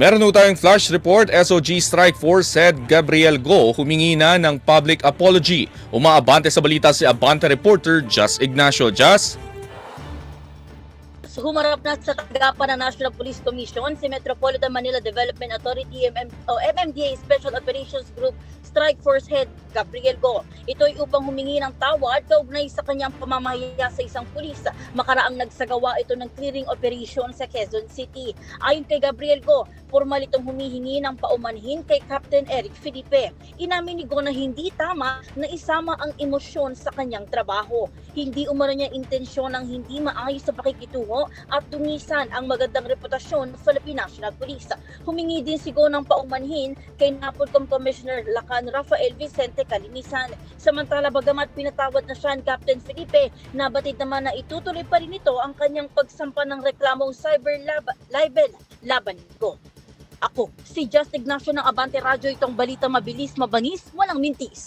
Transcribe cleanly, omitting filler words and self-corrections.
Meron po tayong flash report. SOG Strike Force Head Gabriel Go humingi na ng public apology. Umaabante sa balita si Abante reporter Just Ignacio. Just? Humarap na sa tanggapan ng National Police Commission si Metropolitan Manila Development Authority MMDA Special Operations Group Strike Force Head Gabriel Go. Ito ay upang humingi ng tawad kaugnay sa kanyang pamamahiya sa isang pulis makaraang nagsagawa ito ng clearing operation sa Quezon City. Ayon kay Gabriel Go, formal itong humihingi ng paumanhin kay Captain Eric Felipe. Inamin ni Go na hindi tama na isama ang emosyon sa kanyang trabaho. Hindi umano niya intensyon ng hindi maayos sa pakikitungo at tungisan ang magandang reputasyon ng Philippine National Police. Humingi din si Go ng paumanhin kay NAPOLCOM Commissioner Lacan Rafael Vicente Calinisan. Samantala bagamat pinatawad na siya ni Captain Felipe, nabatid naman na itutuloy pa rin ito ang kanyang pagsampa ng reklamong cyber libel laban ni Go. Ako, si Just Ignacio ng Abante Radyo, itong balita mabilis, mabangis, walang mintis.